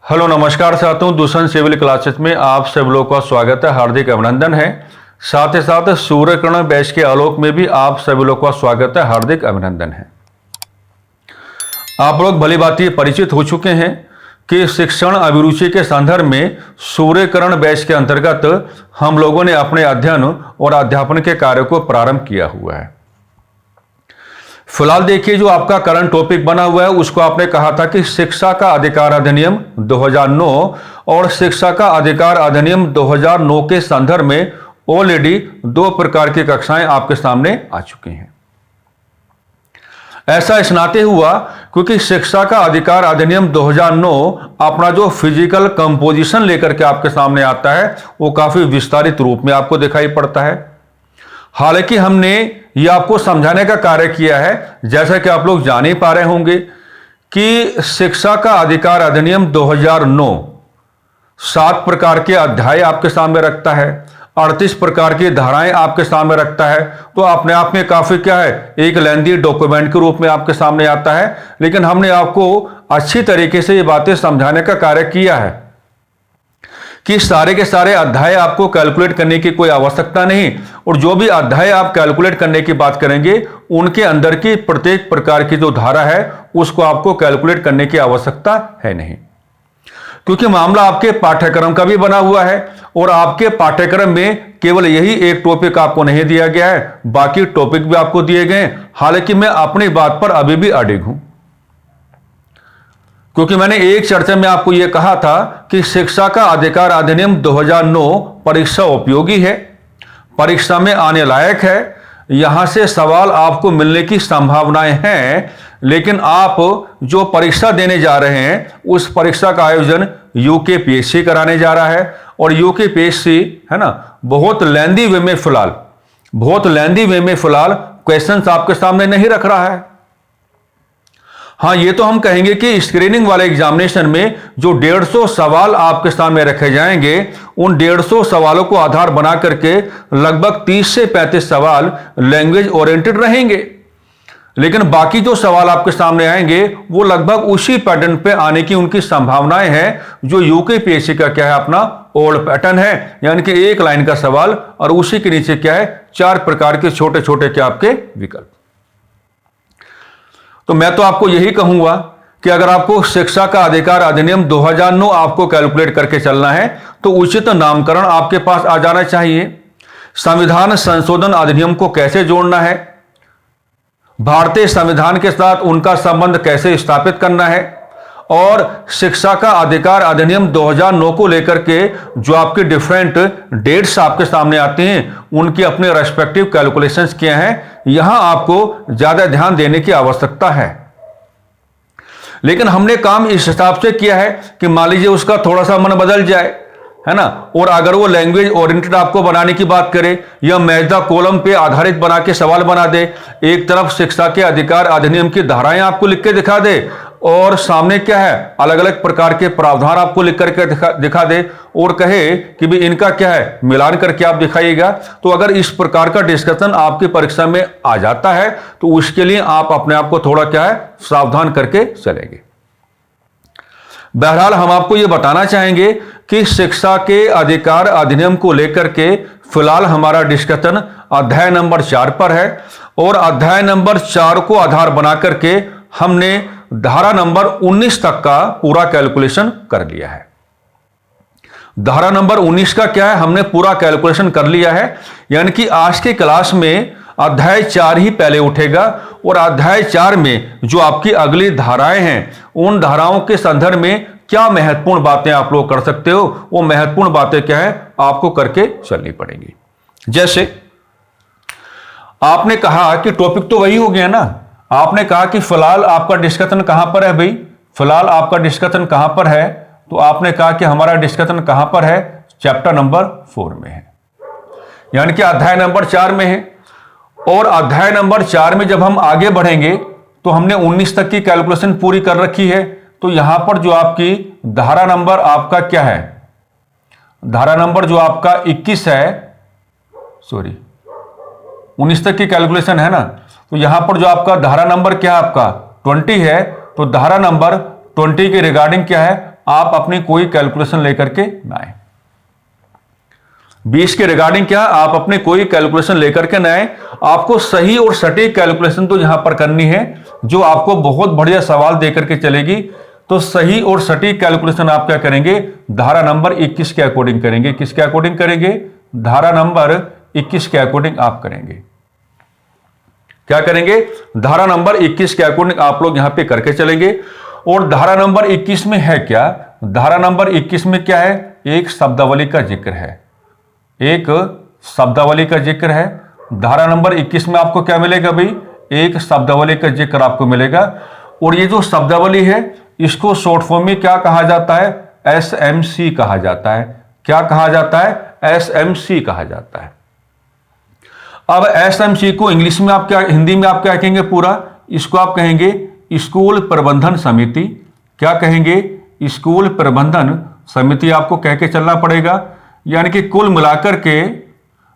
Hello नमस्कार साथियों, दूषण civil classes में आप सब लोगों का स्वागत है, हार्दिक अभिनंदन है। साथ ही साथ सूर्यकिरण बैच के आलोक में भी आप सभी लोगों का स्वागत है, हार्दिक अभिनंदन है। आप लोग भली भांति परिचित हो चुके हैं कि शिक्षण अभिरुचि के संदर्भ में सूर्यकिरण बैच के अंतर्गत हम लोगों ने अपने अध्ययन और अध्यापन के कार्य को प्रारंभ किया हुआ है। फिलहाल देखिए, जो आपका करंट टॉपिक बना हुआ है उसको आपने कहा था कि शिक्षा का अधिकार अधिनियम 2009 और शिक्षा का अधिकार अधिनियम 2009 के संदर्भ में ऑलरेडी 2 प्रकार की कक्षाएं आपके सामने आ चुकी हैं। ऐसा इसनाते हुआ क्योंकि शिक्षा का अधिकार अधिनियम 2009 अपना जो फिजिकल कंपोजिशन लेकर के आपके सामने आता है वो काफी विस्तारित रूप में आपको दिखाई पड़ता है। हालांकि हमने ये आपको समझाने का कार्य किया है, जैसा कि आप लोग जान ही पा रहे होंगे कि शिक्षा का अधिकार अधिनियम 2009 7 प्रकार के अध्याय आपके सामने रखता है, 38 प्रकार की धाराएं आपके सामने रखता है। तो अपने आप में काफी क्या है, एक लेंथी डॉक्यूमेंट के रूप में आपके सामने आता है। लेकिन हमने आपको अच्छी तरीके से ये बातें समझाने का कार्य किया है कि सारे के सारे अध्याय आपको कैलकुलेट करने की कोई आवश्यकता नहीं, और जो भी अध्याय आप कैलकुलेट करने की बात करेंगे उनके अंदर की प्रत्येक प्रकार की जो धारा है उसको आपको कैलकुलेट करने की आवश्यकता है नहीं, क्योंकि मामला आपके पाठ्यक्रम का भी बना हुआ है और आपके पाठ्यक्रम में केवल यही एक टॉपिक आपको नहीं दिया गया है, बाकी टॉपिक भी आपको दिए गए। हालांकि मैं अपनी बात पर अभी भी अडिग हूं, क्योंकि मैंने एक चर्चा में आपको यह कहा था कि शिक्षा का अधिकार अधिनियम 2009 परीक्षा उपयोगी है, परीक्षा में आने लायक है, यहां से सवाल आपको मिलने की संभावनाएं हैं। लेकिन आप जो परीक्षा देने जा रहे हैं उस परीक्षा का आयोजन यूकेपीएससी कराने जा रहा है, और यूकेपीएससी है ना बहुत लेंदी वे में फिलहाल क्वेश्चंस आपके सामने नहीं रख रहा है। हाँ, ये तो हम कहेंगे कि स्क्रीनिंग वाले एग्जामिनेशन में जो 150 सवाल आपके सामने रखे जाएंगे उन 150 सवालों को आधार बना करके लगभग 30 से 35 सवाल लैंग्वेज ओरिएंटेड रहेंगे। लेकिन बाकी जो सवाल आपके सामने आएंगे वो लगभग उसी पैटर्न पे आने की उनकी संभावनाएं हैं जो यूकेपीएससी का क्या है, अपना ओल्ड पैटर्न है, यानी कि एक लाइन का सवाल और उसी के नीचे क्या है 4 प्रकार के छोटे छोटे क्या आपके विकल्प। तो मैं तो आपको यही कहूंगा कि अगर आपको शिक्षा का अधिकार अधिनियम 2009 आपको कैलकुलेट करके चलना है तो उचित नामकरण आपके पास आ जाना चाहिए। संविधान संशोधन अधिनियम को कैसे जोड़ना है, भारतीय संविधान के साथ उनका संबंध कैसे स्थापित करना है, और शिक्षा का अधिकार अधिनियम 2009 को लेकर के जो आपके डिफरेंट डेट्स आपके सामने आते हैं उनके अपने रेस्पेक्टिव कैलकुलेशंस किए हैं, यहां आपको ज्यादा ध्यान देने की आवश्यकता है। लेकिन हमने काम इस हिसाब से किया है कि मान लीजिए उसका थोड़ा सा मन बदल जाए, है ना, और अगर वो लैंग्वेज ओरिएंटेड आपको बनाने की बात करे या मैच द कॉलम पे आधारित बना के सवाल बना दे, एक तरफ शिक्षा के अधिकार अधिनियम की धाराएं आपको लिख के दिखा दे और सामने क्या है अलग अलग प्रकार के प्रावधान आपको लिख करके दिखा दे और कहे कि भी इनका क्या है मिलान करके आप दिखाइएगा, तो अगर इस प्रकार का डिस्कशन आपकी परीक्षा में आ जाता है तो उसके लिए आप अपने आप को थोड़ा क्या है सावधान करके चलेंगे। बहरहाल हम आपको यह बताना चाहेंगे कि शिक्षा के अधिकार अधिनियम को लेकर के फिलहाल हमारा डिस्कशन अध्याय नंबर 4 पर है, और अध्याय नंबर 4 को आधार बना करके हमने धारा नंबर 19 तक का पूरा कैलकुलेशन कर लिया है। धारा नंबर 19 का क्या है, हमने पूरा कैलकुलेशन कर लिया है, यानी कि आज की क्लास में अध्याय 4 ही पहले उठेगा, और अध्याय 4 में जो आपकी अगली धाराएं हैं उन धाराओं के संदर्भ में क्या महत्वपूर्ण बातें आप लोग कर सकते हो, वो महत्वपूर्ण बातें क्या है आपको करके चलनी पड़ेंगी। जैसे आपने कहा कि टॉपिक तो वही हो गया ना, आपने कहा कि फिलहाल आपका डिस्कशन कहां पर है भाई, फिलहाल आपका डिस्कशन कहां पर है, तो आपने कहा कि हमारा डिस्कशन कहां पर है, चैप्टर नंबर 4 में है, यानी कि अध्याय नंबर 4 में है। और अध्याय नंबर 4 में जब हम आगे बढ़ेंगे तो हमने 19 तक की कैलकुलेशन पूरी कर रखी है, तो यहां पर जो आपकी धारा नंबर आपका क्या है, धारा नंबर जो आपका 21 है, 19 तक की कैलकुलेशन है ना, तो यहां पर जो आपका धारा नंबर क्या है आपका 20 है, तो धारा नंबर 20 के रिगार्डिंग क्या है आप अपनी कोई कैलकुलेशन लेकर के ना आए। 20 के रिगार्डिंग क्या, आप अपने कोई कैलकुलेशन लेकर के ना आए। आपको सही और सटीक कैलकुलेशन तो यहां पर करनी है, जो आपको बहुत बढ़िया सवाल देकर के चलेगी। तो सही और सटीक कैलकुलेशन आप क्या करेंगे, धारा नंबर 21 के अकॉर्डिंग करेंगे। किसके अकॉर्डिंग करेंगे, धारा नंबर 21 के अकॉर्डिंग आप करेंगे। क्या करेंगे, धारा नंबर 21 के अकॉर्डिंग आप लोग यहां पे करके चलेंगे। और धारा नंबर 21 में है क्या, धारा नंबर 21 में क्या है, एक शब्दावली का जिक्र है, एक शब्दावली का जिक्र है। धारा नंबर 21 में आपको क्या मिलेगा भाई, एक शब्दावली का जिक्र आपको मिलेगा। और ये जो शब्दावली है इसको शॉर्ट फॉर्म में क्या कहा जाता है, एसएमसी कहा जाता है। क्या कहा जाता है, एसएमसी कहा जाता है। अब एसएमसी को इंग्लिश में आप क्या, हिंदी में आप क्या कहेंगे पूरा, इसको आप कहेंगे स्कूल प्रबंधन समिति। क्या कहेंगे, स्कूल प्रबंधन समिति आपको कह के चलना पड़ेगा। यानी कि कुल मिलाकर के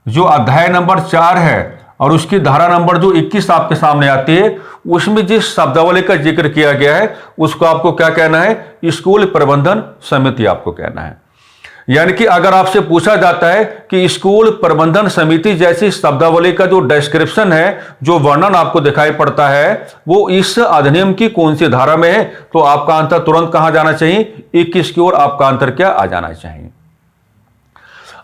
जो अध्याय नंबर 4 है और उसकी धारा नंबर जो 21 आपके सामने आती है, उसमें जिस शब्दावली का जिक्र किया गया है उसको आपको क्या कहना है, स्कूल प्रबंधन समिति आपको कहना है। यानी कि अगर आपसे पूछा जाता है कि स्कूल प्रबंधन समिति जैसी शब्दावली का जो डिस्क्रिप्शन है, जो वर्णन आपको दिखाई पड़ता है, वो इस अधिनियम की कौन सी धारा में है, तो आपका आंसर तुरंत कहां जाना चाहिए, 21 की ओर आपका आंसर क्या आ जाना चाहिए।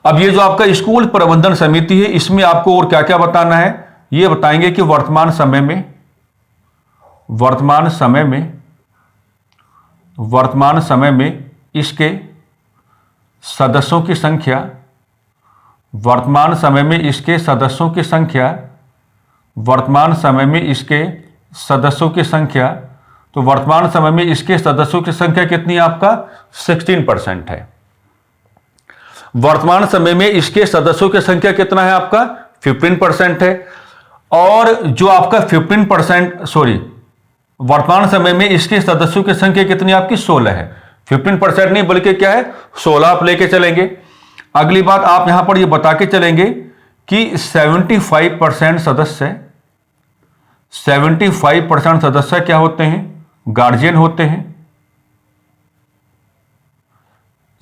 अब ये जो आपका स्कूल प्रबंधन समिति है, इसमें आपको और क्या क्या बताना है, ये बताएंगे कि वर्तमान समय में इसके सदस्यों की संख्या, वर्तमान समय में इसके सदस्यों की संख्या, वर्तमान समय में इसके सदस्यों की संख्या, तो वर्तमान समय में इसके सदस्यों की संख्या कितनी है आपका, 16% है। वर्तमान समय में इसके सदस्यों की संख्या कितना है आपका, 15% है। और जो आपका 15%, सॉरी, वर्तमान समय में इसके सदस्यों की संख्या कितनी आपकी, 16 है। 15% नहीं बल्कि क्या है, 16 आप लेके चलेंगे। अगली बात आप यहां पर ये बता के चलेंगे कि 75% सदस्य, 75% सदस्य क्या होते हैं, गार्जियन होते हैं।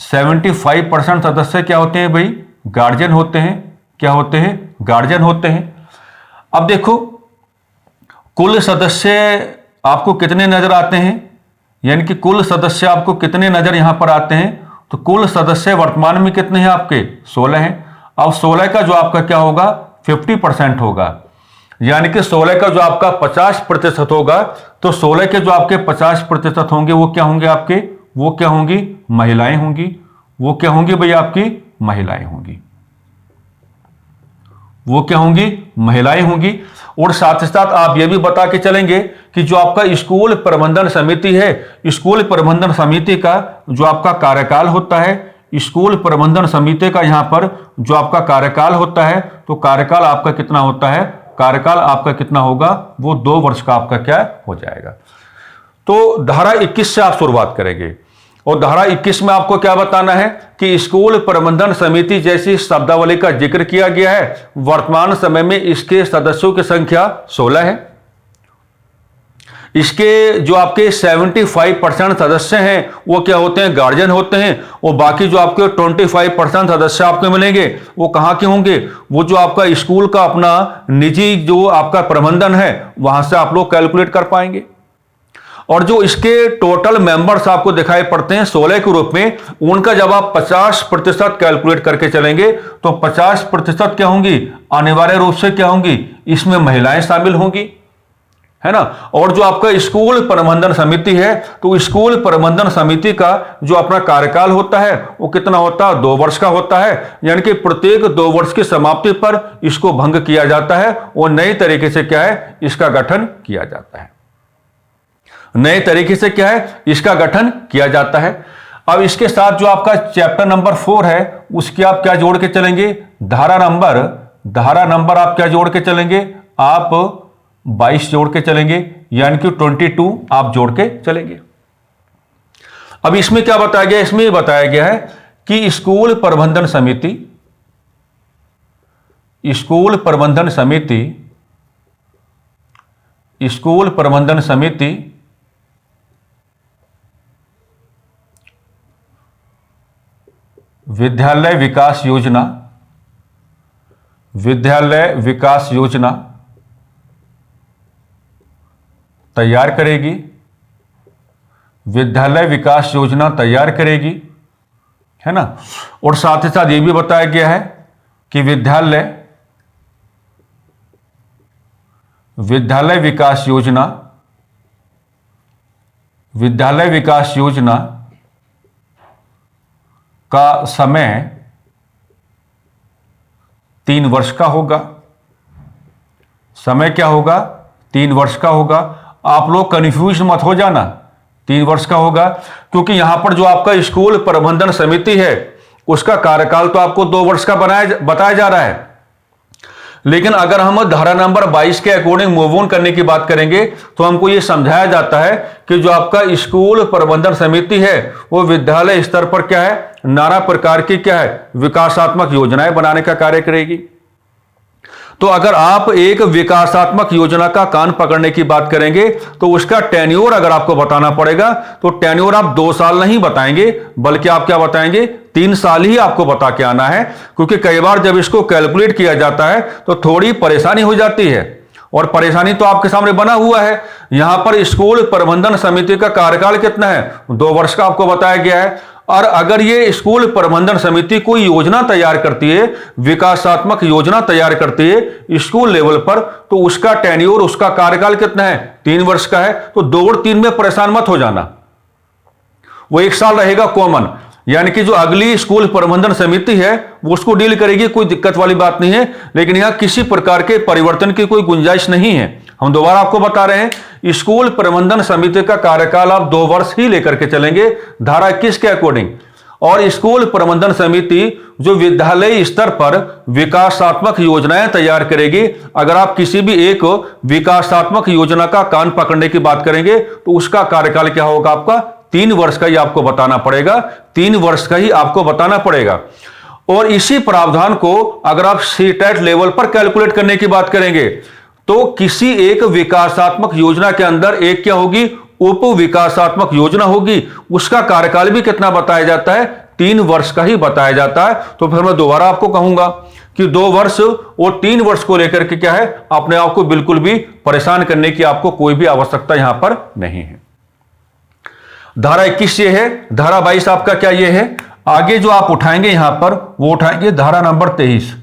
75% सदस्य क्या होते हैं भाई, गार्जियन होते हैं। क्या होते हैं, गार्जियन होते हैं। अब देखो कुल सदस्य आपको कितने नजर आते हैं, यानी कि कुल सदस्य आपको कितने नजर यहां पर आते हैं, तो कुल सदस्य वर्तमान में कितने हैं आपके, 16 हैं। अब 16 का जो आपका क्या होगा, 50% होगा। यानी कि 16 का जो आपका 50% होगा, तो 16 के जो आपके 50% होंगे वो क्या होंगे आपके, वो क्या होंगी, महिलाएं होंगी। वो क्या होंगी भाई, आपकी महिलाएं होंगी। वो क्या होंगी, महिलाएं होंगी। और साथ ही साथ आप ये भी बता के चलेंगे कि जो आपका स्कूल प्रबंधन समिति है, स्कूल प्रबंधन समिति का जो आपका कार्यकाल होता है, स्कूल प्रबंधन समिति का यहां पर जो आपका कार्यकाल होता है, तो कार्यकाल आपका कितना होता है, कार्यकाल आपका कितना होगा, वो 2 वर्ष का आपका क्या हो जाएगा। तो धारा 21 से आप शुरुआत करेंगे। और धारा 21 में आपको क्या बताना है कि स्कूल प्रबंधन समिति जैसी शब्दावली का जिक्र किया गया है। वर्तमान समय में इसके सदस्यों की संख्या 16 है। इसके जो आपके 75% सदस्य हैं वो क्या होते हैं, गार्जियन होते हैं। और बाकी जो आपके 25% सदस्य आपको मिलेंगे वो कहां के होंगे, वो जो आपका स्कूल का अपना निजी जो आपका प्रबंधन है वहां से आप लोग कैलकुलेट कर पाएंगे। और जो इसके टोटल मेंबर्स आपको दिखाई पड़ते हैं 16 के रूप में, उनका जब आप 50% कैलकुलेट करके चलेंगे तो 50% क्या होंगी, अनिवार्य रूप से क्या होंगी, इसमें महिलाएं शामिल होंगी, है ना। और जो आपका स्कूल प्रबंधन समिति है, तो स्कूल प्रबंधन समिति का जो अपना कार्यकाल होता है वो कितना होता है, 2 वर्ष का होता है। यानी कि प्रत्येक 2 वर्ष की समाप्ति पर इसको भंग किया जाता है और नए तरीके से क्या है, इसका गठन किया जाता है। नए तरीके से क्या है, इसका गठन किया जाता है। अब इसके साथ जो आपका चैप्टर नंबर 4 है उसकी आप क्या जोड़ के चलेंगे, धारा नंबर आप क्या जोड़ के चलेंगे, आप 22 जोड़ के चलेंगे, यानी कि 22 आप जोड़ के चलेंगे। अब इसमें क्या बताया गया, इसमें बताया गया है कि स्कूल प्रबंधन समिति विद्यालय विकास योजना, विद्यालय विकास योजना तैयार करेगी, विद्यालय विकास योजना तैयार करेगी, है ना। और साथ ही साथ ये भी बताया गया है कि विद्यालय विकास योजना, विद्यालय विकास योजना का समय 3 वर्ष का होगा। समय क्या होगा? 3 वर्ष का होगा। आप लोग कंफ्यूज मत हो जाना, 3 वर्ष का होगा, क्योंकि यहां पर जो आपका स्कूल प्रबंधन समिति है उसका कार्यकाल तो आपको 2 वर्ष का बताया जा रहा है। लेकिन अगर हम धारा नंबर 22 के अकॉर्डिंग मूव ऑन करने की बात करेंगे तो हमको यह समझाया जाता है कि जो आपका स्कूल प्रबंधन समिति है वो विद्यालय स्तर पर क्या है, नाना प्रकार की क्या है, विकासात्मक योजनाएं बनाने का कार्य करेगी। तो अगर आप एक विकासात्मक योजना का कान पकड़ने की बात करेंगे तो उसका टेन्योर अगर आपको बताना पड़ेगा तो टेन्योर आप 2 साल नहीं बताएंगे, बल्कि आप क्या बताएंगे, 3 साल ही आपको बता के आना है। क्योंकि कई बार जब इसको कैलकुलेट किया जाता है तो थोड़ी परेशानी हो जाती है, और परेशानी तो आपके सामने बना हुआ है। यहां पर स्कूल प्रबंधन समिति का कार्यकाल कितना है, 2 वर्ष का आपको बताया गया है। और अगर ये स्कूल प्रबंधन समिति कोई योजना तैयार करती है, विकासात्मक योजना तैयार करती है स्कूल लेवल पर, तो उसका टेन्योर, उसका कार्यकाल कितना है, 3 वर्ष का है। तो 2 और 3 में परेशान मत हो जाना, वो 1 साल रहेगा कॉमन, यानी कि जो अगली स्कूल प्रबंधन समिति है वो उसको डील करेगी, कोई दिक्कत वाली बात नहीं है। लेकिन यहां किसी प्रकार के परिवर्तन की कोई गुंजाइश नहीं है। हम दोबारा आपको बता रहे हैं, स्कूल प्रबंधन समिति का कार्यकाल आप 2 वर्ष ही लेकर के चलेंगे धारा 21 के अकॉर्डिंग। और स्कूल प्रबंधन समिति जो विद्यालय स्तर पर विकासात्मक योजनाएं तैयार करेगी, अगर आप किसी भी एक विकासात्मक योजना का कान पकड़ने की बात करेंगे तो उसका कार्यकाल क्या होगा, आपका 3 वर्ष का ही आपको बताना पड़ेगा, 3 वर्ष का ही आपको बताना पड़ेगा। और इसी प्रावधान को अगर आप सीटेट लेवल पर कैलकुलेट करने की बात करेंगे तो किसी एक विकासात्मक योजना के अंदर एक क्या होगी, उप विकासात्मक योजना होगी, उसका कार्यकाल भी कितना बताया जाता है, 3 वर्ष का ही बताया जाता है। तो फिर मैं दोबारा आपको कहूंगा कि 2 वर्ष और 3 वर्ष को लेकर के क्या है, अपने आप को बिल्कुल भी परेशान करने की आपको कोई भी आवश्यकता यहां पर नहीं है। धारा 21 ये है, धारा 22 आपका क्या ये है। आगे जो आप उठाएंगे यहां पर वो उठाएंगे धारा नंबर 23।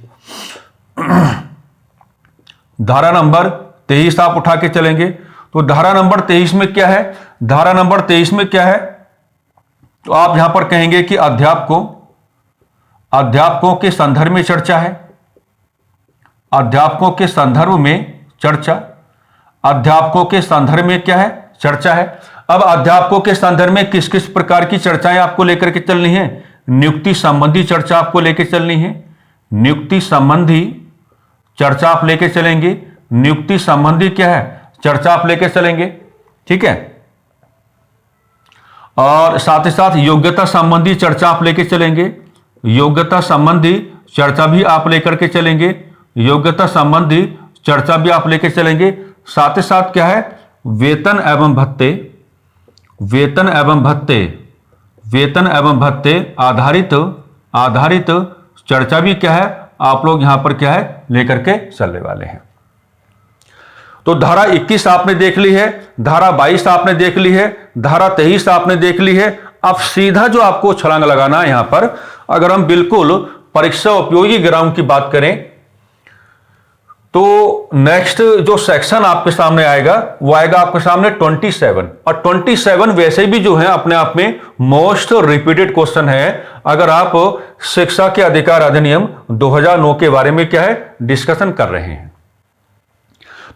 धारा नंबर 23 आप उठा के चलेंगे तो धारा नंबर 23 में क्या है, धारा नंबर 23 में क्या है, तो आप यहां पर कहेंगे कि अध्यापकों के संदर्भ में चर्चा है, अध्यापकों के संदर्भ में चर्चा, अध्यापकों के संदर्भ में क्या है, चर्चा है। अब अध्यापकों के संदर्भ में किस किस प्रकार की चर्चाएं आपको लेकर के चलनी है, नियुक्ति संबंधी चर्चा आपको लेकर चलनी है, नियुक्ति संबंधी चर्चा आप लेके चलेंगे, नियुक्ति संबंधी क्या है, चर्चा आप लेके चलेंगे, ठीक है। और साथ ही साथ योग्यता संबंधी चर्चा आप लेके चलेंगे, योग्यता संबंधी चर्चा भी आप लेकर के चलेंगे, योग्यता संबंधी चर्चा भी आप लेके चलेंगे। साथ ही साथ क्या है, वेतन एवं भत्ते, वेतन एवं भत्ते, वेतन एवं भत्ते आधारित चर्चा भी क्या है, आप लोग यहां पर क्या है लेकर के चलने वाले हैं। तो धारा 21 आपने देख ली है, धारा 22 आपने देख ली है, धारा 23 आपने देख ली है। अब सीधा जो आपको छलांग लगाना है यहां पर, अगर हम बिल्कुल परीक्षा उपयोगी ग्राउंड की बात करें तो नेक्स्ट जो सेक्शन आपके सामने आएगा वो आएगा आपके सामने 27। और 27 वैसे भी जो है अपने आप में मोस्ट रिपीटेड क्वेश्चन है, अगर आप शिक्षा के अधिकार अधिनियम 2009 के बारे में क्या है डिस्कशन कर रहे हैं।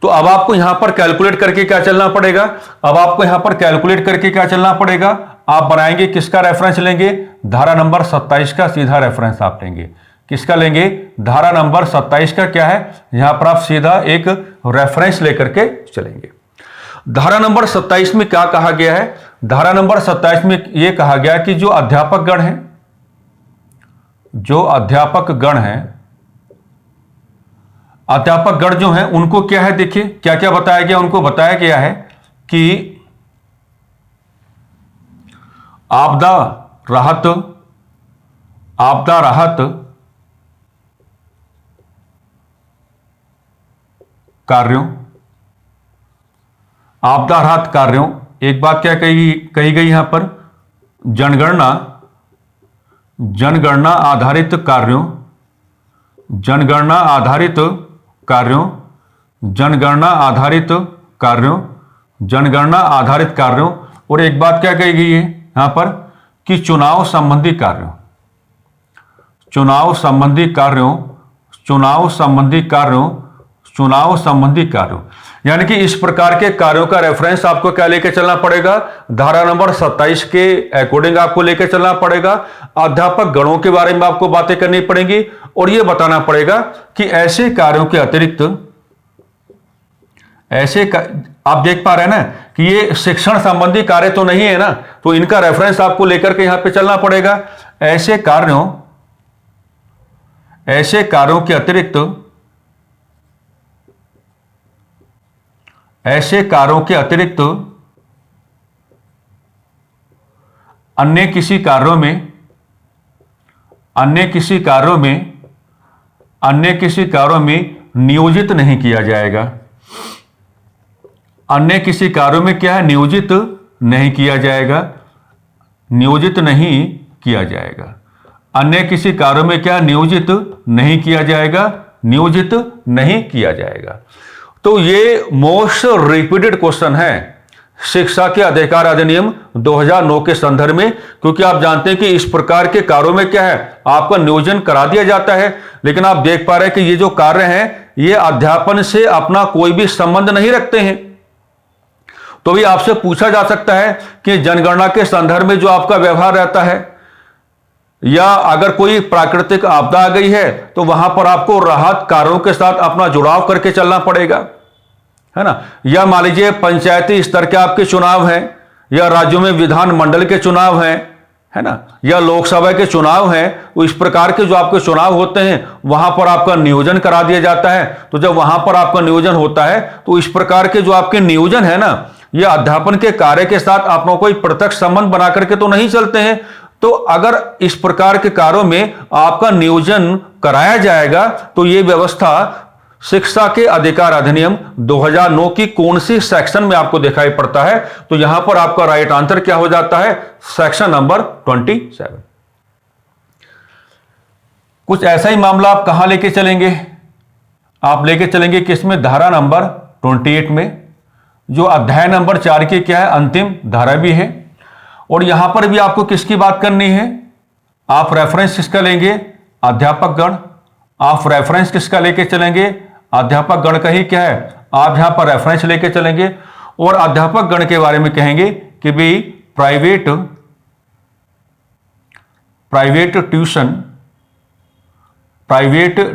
तो अब आपको यहां पर कैलकुलेट करके क्या चलना पड़ेगा, अब आपको यहां पर कैलकुलेट करके क्या चलना पड़ेगा, आप बनाएंगे किसका रेफरेंस लेंगे, धारा नंबर 27 का सीधा रेफरेंस आप लेंगे। किसका लेंगे, धारा नंबर 27 का क्या है, यहां पर आप सीधा एक रेफरेंस लेकर के चलेंगे। धारा नंबर 27 में क्या कहा गया है, धारा नंबर 27 में यह कहा गया कि जो अध्यापक गण है, जो अध्यापक गण है, अध्यापक गण जो है उनको क्या है, देखिए क्या क्या बताया गया, उनको बताया गया है कि आपदा राहत आपदा राहत कार्यों, आपदा राहत कार्यों। एक बात क्या कही गई यहां पर, जनगणना, जनगणना आधारित कार्यों, जनगणना आधारित कार्यों, जनगणना आधारित कार्यों, जनगणना आधारित कार्यों। और एक बात क्या कही गई है यहां पर कि चुनाव संबंधी कार्यों, चुनाव संबंधी कार्यों, चुनाव संबंधी कार्यों, चुनाव संबंधी कार्यों। यानी कि इस प्रकार के कार्यों का रेफरेंस आपको क्या लेके चलना पड़ेगा, धारा नंबर 27 के अकॉर्डिंग आपको लेके चलना पड़ेगा। अध्यापक गणों के बारे में आपको बातें करनी पड़ेंगी और यह बताना पड़ेगा कि ऐसे कार्यों के अतिरिक्त, आप देख पा रहे हैं ना कि ये शिक्षण संबंधी कार्य तो नहीं है ना, तो इनका रेफरेंस आपको लेकर के यहां पे चलना पड़ेगा। ऐसे कार्यों, ऐसे कार्यों के अतिरिक्त, ऐसे कार्यों के अतिरिक्त अन्य किसी कार्यों में, अन्य किसी कार्यों में, अन्य किसी कार्यों में नियोजित नहीं किया जाएगा। अन्य किसी कार्यों में क्या है, नियोजित नहीं किया जाएगा, नियोजित नहीं किया जाएगा। अन्य किसी कार्यों में क्या, नियोजित नहीं किया जाएगा, नियोजित नहीं किया जाएगा। तो ये मोस्ट रिपीटेड क्वेश्चन है शिक्षा के अधिकार अधिनियम 2009 के संदर्भ में, क्योंकि आप जानते हैं कि इस प्रकार के कार्यों में क्या है, आपका नियोजन करा दिया जाता है, लेकिन आप देख पा रहे हैं कि ये जो कार्य हैं ये अध्यापन से अपना कोई भी संबंध नहीं रखते हैं। तो भी आपसे पूछा जा सकता है कि जनगणना के संदर्भ में जो आपका व्यवहार रहता है, या अगर कोई प्राकृतिक आपदा आ गई है तो वहां पर आपको राहत कार्यों के साथ अपना जुड़ाव करके चलना पड़ेगा, है ना। या मान लीजिए पंचायती स्तर के आपके चुनाव हैं, या राज्यों में विधानमंडल के चुनाव हैं, है ना, या लोकसभा के चुनाव हैं, तो इस प्रकार के जो आपके चुनाव होते हैं वहां पर आपका नियोजन करा दिया जाता है। तो जब वहां पर आपका नियोजन होता है तो इस प्रकार के जो आपके नियोजन है ना, ये अध्यापन के कार्य के साथ आपको कोई प्रत्यक्ष संबंध बना करके तो नहीं चलते हैं। तो अगर इस प्रकार के कार्यों में आपका नियोजन कराया जाएगा तो यह व्यवस्था शिक्षा के अधिकार अधिनियम 2009 की कौन सी सेक्शन में आपको दिखाई पड़ता है, तो यहां पर आपका राइट आंसर क्या हो जाता है, सेक्शन नंबर 27। कुछ ऐसा ही मामला आप कहां लेके चलेंगे, आप लेके चलेंगे किसमें, धारा नंबर 28 में, जो अध्याय नंबर 4 की क्या है, अंतिम धारा भी है। और यहां पर भी आपको किसकी बात करनी है, आप रेफरेंस किसका लेंगे, अध्यापक गण। आप रेफरेंस किसका लेके चलेंगे, अध्यापक गण का ही क्या है, आप यहां पर रेफरेंस लेके चलेंगे। और अध्यापक गण के बारे में कहेंगे कि भाई प्राइवेट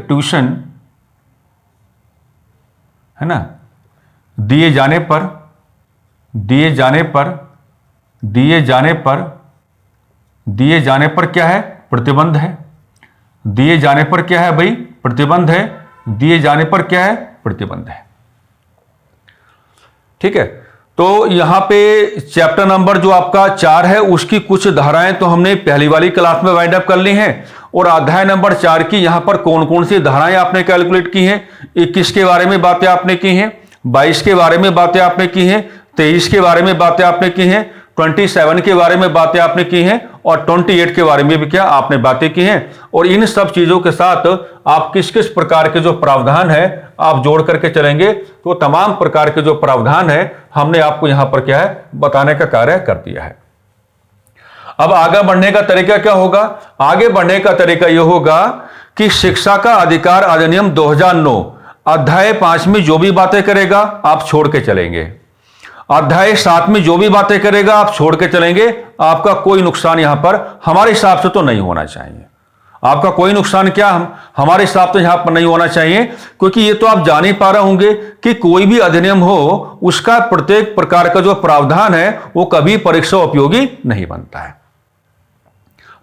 ट्यूशन है ना, दिए जाने पर क्या है, प्रतिबंध है। दिए जाने पर क्या है भाई, प्रतिबंध है। दिए जाने पर क्या है, प्रतिबंध है। ठीक है, तो यहां पे चैप्टर नंबर जो आपका 4 है उसकी कुछ धाराएं तो हमने पहली वाली क्लास में वाइंड अप कर ली हैं। और अध्याय नंबर 4 की यहां पर कौन कौन सी धाराएं आपने कैलकुलेट की हैं, 21 के बारे में बातें आपने की हैं, 22 के बारे में बातें आपने की हैं, 23 के बारे में बातें आपने की हैं, 27 के बारे में बातें आपने की हैं, और 28 के बारे में भी क्या आपने बातें की हैं। और इन सब चीजों के साथ आप किस किस प्रकार के जो प्रावधान है आप जोड़ करके चलेंगे, तो तमाम प्रकार के जो प्रावधान है हमने आपको यहां पर क्या है बताने का कार्य कर दिया है। अब आगे बढ़ने का तरीका क्या होगा, आगे बढ़ने का तरीका यह होगा कि शिक्षा का अधिकार अधिनियम 2009 अध्याय 5 में जो भी बातें करेगा आप छोड़ के चलेंगे, अध्याय 7 में जो भी बातें करेगा आप छोड़ के चलेंगे। आपका कोई नुकसान यहां पर हमारे हिसाब से तो नहीं होना चाहिए। आपका कोई नुकसान क्या हमारे हिसाब से यहां पर नहीं होना चाहिए, क्योंकि ये तो आप जान ही पा रहे होंगे कि कोई भी अधिनियम हो उसका प्रत्येक प्रकार का जो प्रावधान है वो कभी परीक्षा उपयोगी नहीं बनता है,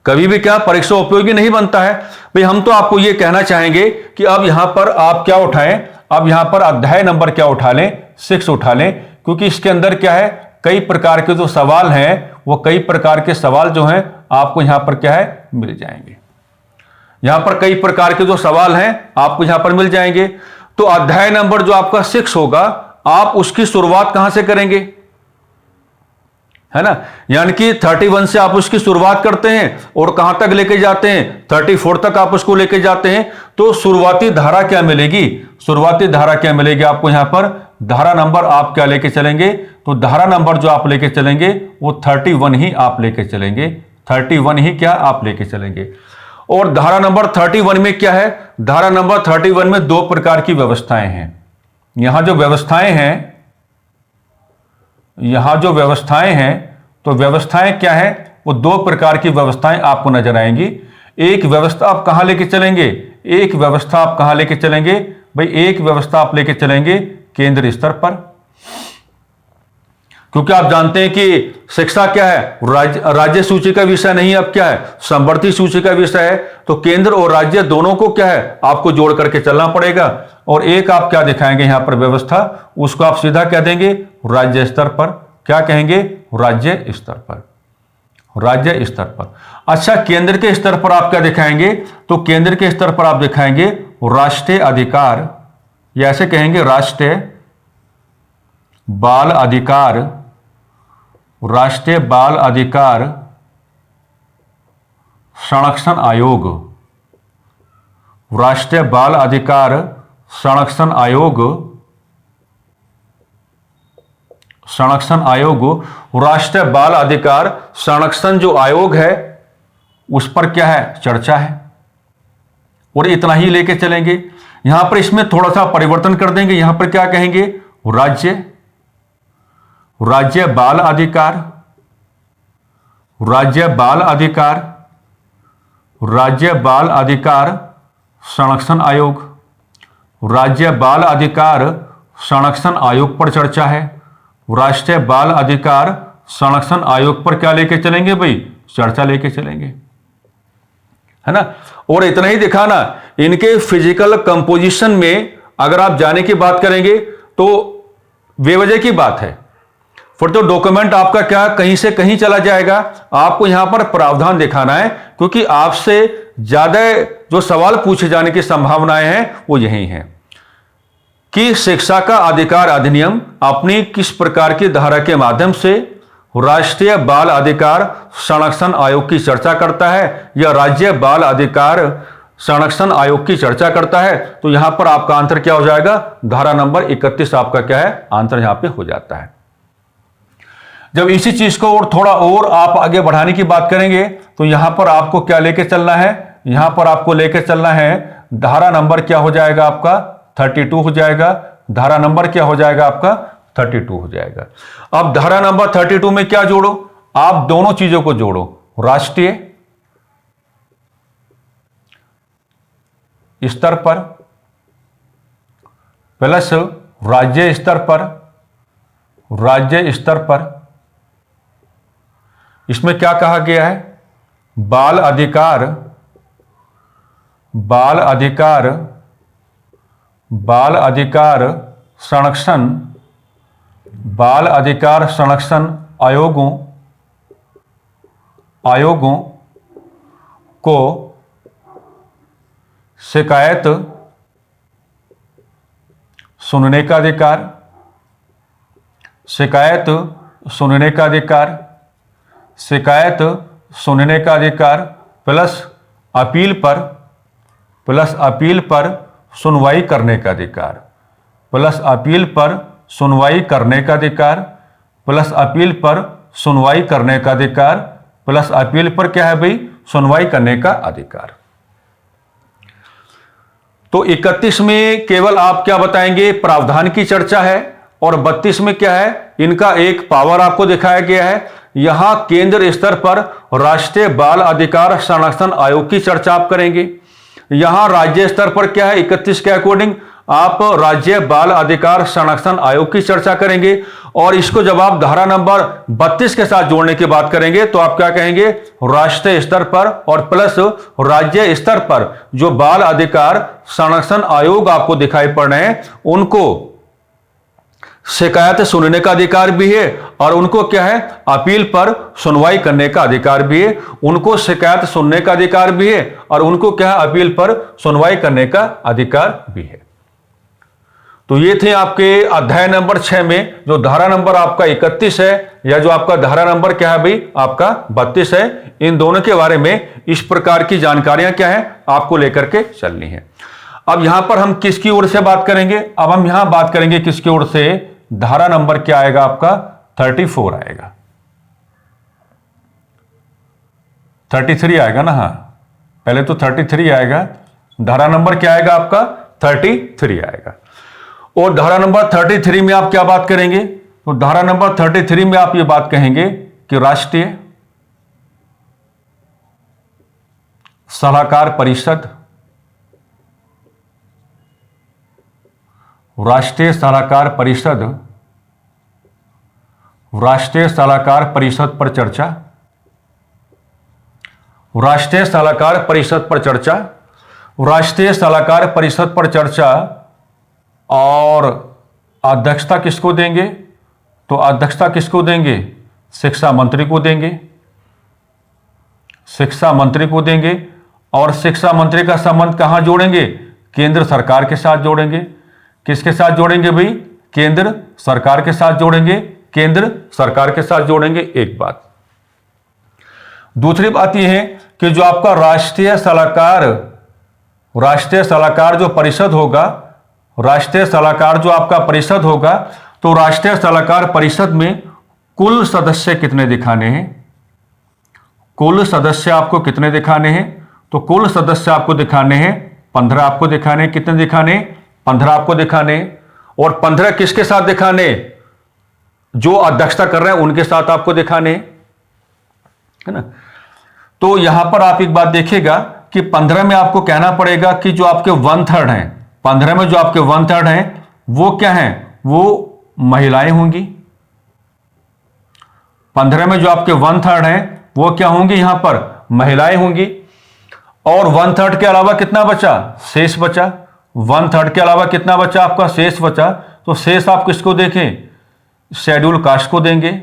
कभी भी क्या परीक्षा उपयोगी नहीं बनता है। भाई हम तो आपको ये कहना चाहेंगे कि अब यहां पर आप क्या उठाएं, अब यहां पर अध्याय नंबर क्या उठा लें, 6 उठा लें, क्योंकि इसके अंदर क्या है कई प्रकार के जो सवाल हैं वो कई प्रकार के सवाल जो हैं आपको यहां पर क्या है मिल जाएंगे। यहां पर कई प्रकार के जो सवाल हैं आपको यहां पर मिल जाएंगे। तो अध्याय नंबर जो आपका 6 होगा, आप उसकी शुरुआत कहां से करेंगे, है ना, यानी कि 31 से आप उसकी शुरुआत करते हैं और कहां तक लेके जाते हैं, 34 तक आप उसको लेके जाते हैं। तो शुरुआती धारा क्या मिलेगी, शुरुआती धारा क्या मिलेगी आपको यहां पर, धारा नंबर आप क्या लेके चलेंगे, तो धारा नंबर जो आप लेके चलेंगे वो 31 ही आप लेके चलेंगे, 31 ही क्या आप लेके चलेंगे। और धारा नंबर 31 में क्या है, धारा नंबर 31 में दो प्रकार की व्यवस्थाएं हैं। यहां जो व्यवस्थाएं हैं, यहां जो व्यवस्थाएं हैं, तो व्यवस्थाएं क्या है, वो दो प्रकार की व्यवस्थाएं आपको नजर आएंगी। एक व्यवस्था आप कहां लेके चलेंगे, एक व्यवस्था आप कहां लेके चलेंगे भाई, एक व्यवस्था आप लेके चलेंगे केंद्र स्तर पर, क्योंकि आप जानते हैं कि शिक्षा क्या है, राज्य सूची का विषय नहीं, अब क्या है, समवर्ती सूची का विषय है। तो केंद्र और राज्य दोनों को क्या है, आपको जोड़ करके चलना पड़ेगा। और एक आप क्या दिखाएंगे यहां पर व्यवस्था, उसको आप सीधा कह देंगे राज्य स्तर पर, क्या कहेंगे, राज्य स्तर पर, राज्य स्तर पर। अच्छा, केंद्र के स्तर पर आप क्या दिखाएंगे, तो केंद्र के स्तर पर आप दिखाएंगे राष्ट्रीय अधिकार, या ऐसे कहेंगे राष्ट्रीय बाल अधिकार, राष्ट्रीय बाल अधिकार संरक्षण आयोग, राष्ट्रीय बाल अधिकार संरक्षण आयोग, संरक्षण आयोग, राष्ट्रीय बाल अधिकार संरक्षण जो आयोग है उस पर क्या है, चर्चा है। और इतना ही लेके चलेंगे। यहां पर इसमें थोड़ा सा परिवर्तन कर देंगे, यहां पर क्या कहेंगे, राज्य, राज्य बाल अधिकार, राज्य बाल अधिकार, राज्य बाल अधिकार संरक्षण आयोग, राज्य बाल अधिकार संरक्षण आयोग पर चर्चा है। राष्ट्रीय बाल अधिकार संरक्षण आयोग पर क्या लेके चलेंगे भाई, चर्चा लेके चलेंगे, है ना। और इतना ही दिखाना, इनके फिजिकल कंपोजिशन में अगर आप जाने की बात करेंगे तो बेवजह की बात है, फिर तो डॉक्यूमेंट आपका क्या कहीं से कहीं चला जाएगा। आपको यहां पर प्रावधान दिखाना है, क्योंकि आपसे ज्यादा जो सवाल पूछे जाने की संभावनाएं हैं वो यही हैं कि शिक्षा का अधिकार अधिनियम अपनी किस प्रकार की धारा के माध्यम से राष्ट्रीय बाल अधिकार संरक्षण आयोग की चर्चा करता है या राज्य बाल अधिकार संरक्षण आयोग की चर्चा करता है। तो यहां पर आपका आंसर क्या हो जाएगा, धारा नंबर 31 आपका क्या है, आंसर यहां पे हो जाता है। जब इसी चीज को और थोड़ा और आप आगे बढ़ाने की बात करेंगे तो यहां पर आपको क्या लेके चलना है, यहां पर आपको लेके चलना है धारा नंबर क्या हो जाएगा आपका 32 हो जाएगा, धारा नंबर क्या हो जाएगा आपका 32 हो जाएगा। अब धारा नंबर 32 में क्या जोड़ो, आप दोनों चीजों को जोड़ो, राष्ट्रीय स्तर पर प्लस राज्य स्तर पर, राज्य स्तर पर इसमें क्या कहा गया है, बाल अधिकार, बाल अधिकार, बाल अधिकार संरक्षण, बाल अधिकार संरक्षण आयोगों, आयोगों को शिकायत सुनने का अधिकार, शिकायत सुनने का अधिकार, शिकायत सुनने का अधिकार प्लस अपील पर, प्लस अपील पर सुनवाई करने का अधिकार, प्लस अपील पर सुनवाई करने का अधिकार, प्लस अपील पर सुनवाई करने का अधिकार, प्लस अपील पर क्या है भाई, सुनवाई करने का अधिकार। तो 31 में केवल आप क्या बताएंगे, प्रावधान की चर्चा है, और 32 में क्या है, इनका एक पावर आपको दिखाया गया है। यहां केंद्र स्तर पर राष्ट्रीय बाल अधिकार संरक्षण आयोग की चर्चा आप करेंगे, यहां राज्य स्तर पर क्या है 31 के अकॉर्डिंग आप राज्य बाल अधिकार संरक्षण आयोग की चर्चा करेंगे। और इसको जब आप धारा नंबर 32 के साथ जोड़ने की बात करेंगे तो आप क्या कहेंगे, राष्ट्रीय स्तर पर और प्लस राज्य स्तर पर जो बाल अधिकार संरक्षण आयोग आपको दिखाई पड़ रहे हैं उनको शिकायत सुनने का अधिकार भी है और उनको क्या है, अपील पर सुनवाई करने का अधिकार भी है। उनको शिकायत सुनने का अधिकार भी है और उनको क्या है, अपील पर सुनवाई करने का अधिकार भी है। तो ये थे आपके अध्याय नंबर 6 में जो धारा नंबर आपका 31 है या जो आपका धारा नंबर क्या है भाई आपका 32 है। इन दोनों के बारे में इस प्रकार की जानकारियां क्या है आपको लेकर के चलनी है। अब यहां पर हम किसकी ओर से बात करेंगे, अब हम यहां बात करेंगे किसकी ओर से, धारा नंबर क्या आएगा आपका 34 आएगा, 33 आएगा ना, हाँ पहले तो 33 आएगा, धारा नंबर क्या आएगा आपका 33 आएगा। और धारा नंबर 33 में आप क्या बात करेंगे, तो धारा नंबर 33 में आप ये बात कहेंगे कि राष्ट्रीय सलाहकार परिषद, राष्ट्रीय सलाहकार परिषद, राष्ट्रीय सलाहकार परिषद पर चर्चा, राष्ट्रीय सलाहकार परिषद पर चर्चा, राष्ट्रीय सलाहकार परिषद पर चर्चा। और अध्यक्षता किसको देंगे, तो अध्यक्षता किसको देंगे, शिक्षा मंत्री को देंगे, शिक्षा मंत्री को देंगे। और शिक्षा मंत्री का संबंध कहां जोड़ेंगे, केंद्र सरकार के साथ जोड़ेंगे। किसके साथ जोड़ेंगे भाई, केंद्र सरकार के साथ जोड़ेंगे, केंद्र सरकार के साथ जोड़ेंगे। एक बात। दूसरी बात यह है कि जो आपका राष्ट्रीय सलाहकार जो परिषद होगा, राष्ट्रीय सलाहकार जो आपका परिषद होगा, तो राष्ट्रीय सलाहकार परिषद में कुल सदस्य कितने दिखाने हैं, कुल सदस्य आपको कितने दिखाने हैं, तो कुल सदस्य आपको दिखाने हैं 15 आपको दिखाने, कितने दिखाने, 15 आपको दिखाने। और 15 किसके साथ दिखाने, जो अध्यक्षता कर रहे हैं उनके साथ आपको दिखाने, है ना। तो यहां पर आप एक बात देखिएगा कि 15 में आपको कहना पड़ेगा कि जो आपके 1/3 हैं, 15 में जो आपके 1/3 हैं वो क्या हैं, वो महिलाएं होंगी। 15 में जो आपके 1/3 हैं वो क्या होंगी, यहां पर महिलाएं होंगी। और 1/3 के अलावा कितना बचा, शेष बचा। 1/3 के अलावा कितना बचा आपका, शेष बचा। तो शेष आप किसको देखें, शेड्यूल कास्ट को देंगे,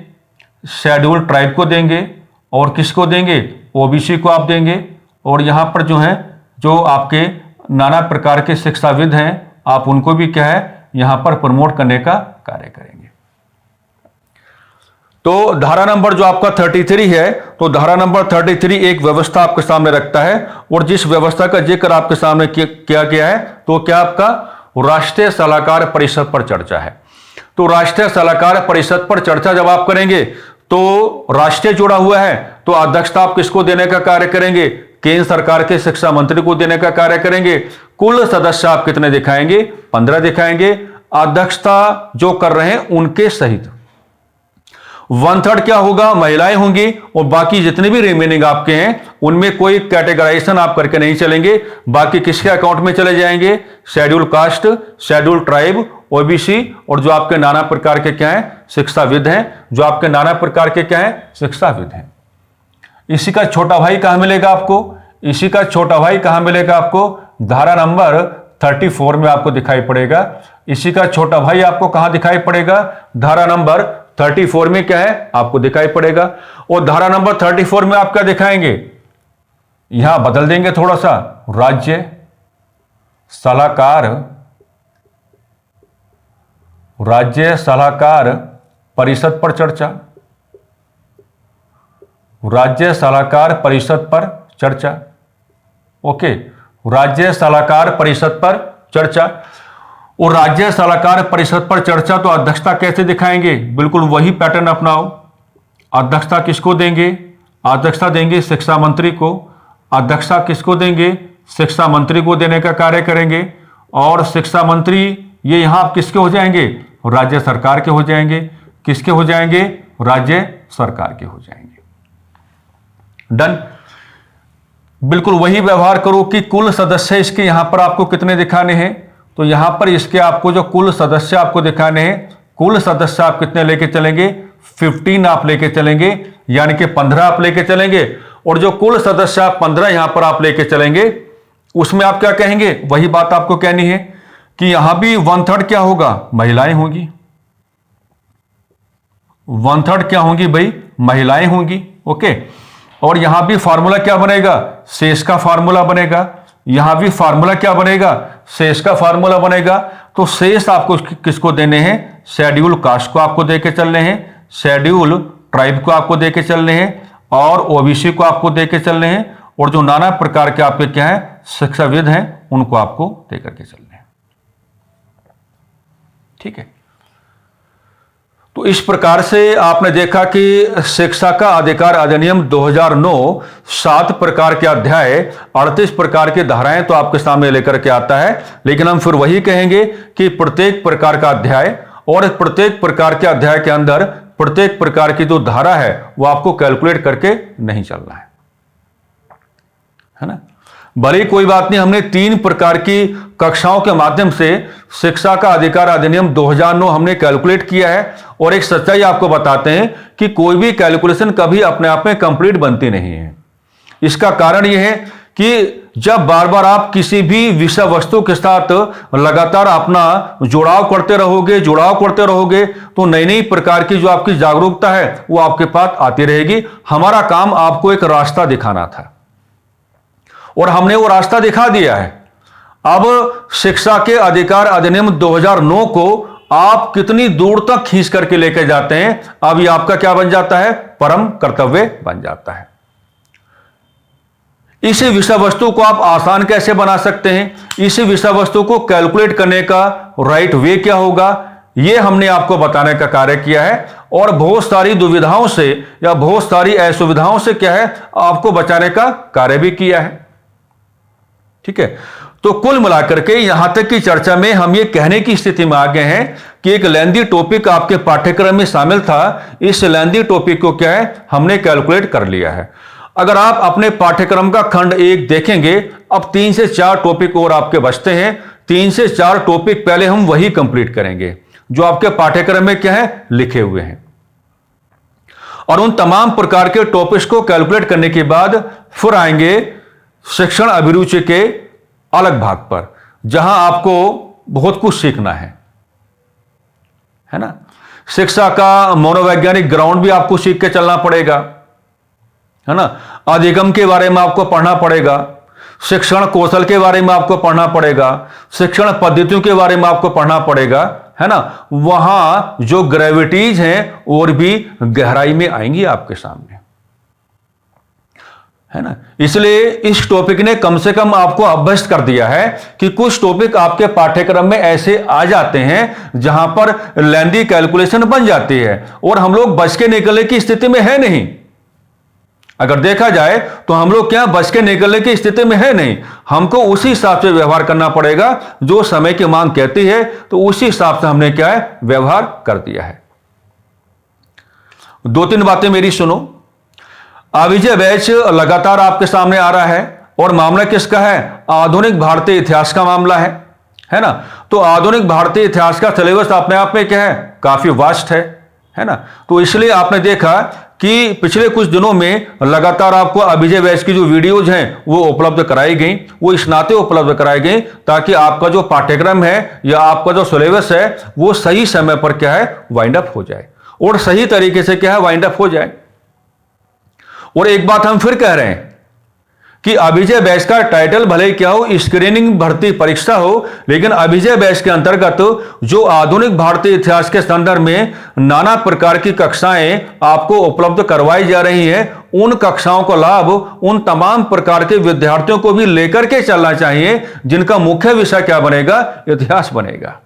शेड्यूल ट्राइब को देंगे और किसको देंगे, ओबीसी को आप देंगे। और यहां पर जो है जो आपके नाना प्रकार के शिक्षाविद हैं आप उनको भी क्या है यहां पर प्रमोट करने का कार्य करेंगे। तो धारा नंबर जो आपका 33 है, तो धारा नंबर 33 एक व्यवस्था आपके सामने रखता है और जिस व्यवस्था का जिक्र आपके सामने किया गया है तो क्या आपका राष्ट्रीय सलाहकार परिषद पर चर्चा है। तो राष्ट्रीय सलाहकार परिषद पर चर्चा जब आप करेंगे तो राष्ट्रीय जुड़ा हुआ है, तो अध्यक्षता आप किसको देने का कार्य करेंगे, केंद्र सरकार के शिक्षा मंत्री को देने का कार्य करेंगे। कुल सदस्य आप कितने दिखाएंगे, 15 दिखाएंगे। अध्यक्षता जो कर रहे हैं उनके सहित 1/3 क्या होगा, महिलाएं होंगी और बाकी जितने भी रिमेनिंग आपके हैं उनमें कोई कैटेगराइजेशन आप करके नहीं चलेंगे। बाकी किसके अकाउंट में चले जाएंगे, schedule caste, schedule tribe, OBC और जो आपके नाना प्रकार के क्या हैं शिक्षाविद हैं, जो आपके नाना प्रकार के क्या हैं शिक्षाविद हैं। इसी का छोटा भाई कहां मिलेगा आपको, इसी का छोटा भाई कहां मिलेगा आपको, धारा नंबर 34 में आपको दिखाई पड़ेगा। इसी का छोटा भाई आपको कहां दिखाई पड़ेगा, धारा नंबर 34 में क्या है आपको दिखाई पड़ेगा। और धारा नंबर 34 में आप क्या दिखाएंगे, यहां बदल देंगे थोड़ा सा, राज्य सलाहकार परिषद पर चर्चा, राज्य सलाहकार परिषद पर चर्चा। ओके, राज्य सलाहकार परिषद पर चर्चा। और राज्य सलाहकार परिषद पर चर्चा तो अध्यक्षता कैसे दिखाएंगे, बिल्कुल वही पैटर्न अपनाओ। अध्यक्षता किसको देंगे, अध्यक्षता देंगे शिक्षा मंत्री को। अध्यक्षता किसको देंगे, शिक्षा मंत्री को देने का कार्य करेंगे। और शिक्षा मंत्री ये यहां आप किसके हो जाएंगे, राज्य सरकार के हो जाएंगे। किसके हो जाएंगे, राज्य सरकार के हो जाएंगे। डन। बिल्कुल वही व्यवहार करो कि कुल सदस्य इसके यहां पर आपको कितने दिखाने हैं, तो यहां पर इसके आपको जो कुल सदस्य आपको दिखाने हैं, कुल सदस्य आप कितने लेके चलेंगे, 15 आप लेके चलेंगे, यानी कि 15 आप लेके चलेंगे। और जो कुल सदस्य आप 15 यहां पर आप लेके चलेंगे उसमें आप क्या कहेंगे, वही बात आपको कहनी है कि यहां भी 1/3 क्या होगा, महिलाएं होंगी। 1/3 क्या होंगी भाई, महिलाएं होंगी। ओके, और यहां भी फार्मूला क्या बनेगा, शेष का फार्मूला बनेगा। यहां भी फार्मूला क्या बनेगा, शेष का फार्मूला बनेगा। तो शेष आपको किसको देने हैं, शेड्यूल कास्ट को आपको देके चलने हैं, शेड्यूल ट्राइब को आपको देके चलने हैं, और ओबीसी को आपको देके चलने हैं, और जो नाना प्रकार के आपके क्या है शिक्षाविद हैं उनको आपको देकर के चलने हैं। ठीक है, तो इस प्रकार से आपने देखा कि शिक्षा का अधिकार अधिनियम 2009 7 प्रकार के अध्याय 38 प्रकार की धाराएं तो आपके सामने लेकर के आता है। लेकिन हम फिर वही कहेंगे कि प्रत्येक प्रकार का अध्याय और प्रत्येक प्रकार के अध्याय के अंदर प्रत्येक प्रकार की जो धारा है वो आपको कैलकुलेट करके नहीं चलना है ना। भले कोई बात नहीं, हमने 3 प्रकार की कक्षाओं के माध्यम से शिक्षा का अधिकार अधिनियम 2009 हमने कैलकुलेट किया है। और एक सच्चाई आपको बताते हैं कि कोई भी कैलकुलेशन कभी अपने आप में कंप्लीट बनती नहीं है। इसका कारण यह है कि जब बार बार आप किसी भी विषय वस्तु के साथ लगातार अपना जुड़ाव करते रहोगे तो नई नई प्रकार की जो आपकी जागरूकता है वो आपके पास आती रहेगी। हमारा काम आपको एक रास्ता दिखाना था और हमने वो रास्ता दिखा दिया है। अब शिक्षा के अधिकार अधिनियम 2009 को आप कितनी दूर तक खींच करके लेकर जाते हैं, अब ये आपका क्या बन जाता है, परम कर्तव्य बन जाता है। इस विषय वस्तु को आप आसान कैसे बना सकते हैं, इस विषय वस्तु को कैलकुलेट करने का राइट वे क्या होगा, यह हमने आपको बताने का कार्य किया है। और बहुत सारी दुविधाओं से या बहुत सारी असुविधाओं से क्या है आपको बचाने का कार्य भी किया है। ठीक है, तो कुल मिलाकर के यहां तक की चर्चा में हम ये कहने की स्थिति में आ गए हैं कि एक लेंदी टॉपिक आपके पाठ्यक्रम में शामिल था, इस लेंदी टॉपिक को क्या है हमने कैलकुलेट कर लिया है। अगर आप अपने पाठ्यक्रम का खंड 1 देखेंगे, अब 3 से 4 टॉपिक और आपके बचते हैं। 3 से 4 टॉपिक पहले हम वही कंप्लीट करेंगे जो आपके पाठ्यक्रम में क्या है लिखे हुए हैं, और उन तमाम प्रकार के टॉपिक्स को कैलकुलेट करने के बाद फिर आएंगे शिक्षण अभिरुचि के अलग भाग पर, जहां आपको बहुत कुछ सीखना है ना। शिक्षा का मनोवैज्ञानिक ग्राउंड भी आपको सीख के चलना पड़ेगा, है ना। अधिगम के बारे में आपको पढ़ना पड़ेगा, शिक्षण कौशल के बारे में आपको पढ़ना पड़ेगा, शिक्षण पद्धतियों के बारे में आपको पढ़ना पड़ेगा, है ना। वहां जो ग्रेविटीज हैं और भी गहराई में आएंगी आपके सामने, है ना। इसलिए इस टॉपिक ने कम से कम आपको अभ्यस्त कर दिया है कि कुछ टॉपिक आपके पाठ्यक्रम में ऐसे आ जाते हैं जहां पर लेंदी कैलकुलेशन बन जाती है और हम लोग बच के निकलने की स्थिति में है नहीं। अगर देखा जाए तो हम लोग क्या बच के निकलने की स्थिति में है नहीं, हमको उसी हिसाब से व्यवहार करना पड़ेगा जो समय की मांग कहती है, तो उसी हिसाब से हमने क्या है व्यवहार कर दिया है। 2-3 बातें मेरी सुनो। अभिजय बैच लगातार आपके सामने आ रहा है और मामला किसका है, आधुनिक भारतीय इतिहास का मामला है ना। तो आधुनिक भारतीय इतिहास का सिलेबस अपने आप में क्या है काफी वास्ट है ना। तो इसलिए आपने देखा कि पिछले कुछ दिनों में लगातार आपको अभिजय बैच की जो वीडियोज हैं वो उपलब्ध कराई गई, वो इस नाते उपलब्ध कराई गई ताकि आपका जो पाठ्यक्रम है या आपका जो सिलेबस है वो सही समय पर क्या है वाइंड अप हो जाए और सही तरीके से क्या है वाइंड अप हो जाए। और एक बात हम फिर कह रहे हैं कि अभिजय बैच का टाइटल भले क्या हो स्क्रीनिंग भर्ती परीक्षा हो, लेकिन अभिजय बैच के अंतर्गत जो आधुनिक भारतीय इतिहास के संदर्भ में नाना प्रकार की कक्षाएं आपको उपलब्ध करवाई जा रही हैं, उन कक्षाओं का लाभ उन तमाम प्रकार के विद्यार्थियों को भी लेकर के चलना चाहिए जिनका मुख्य विषय क्या बनेगा, इतिहास बनेगा।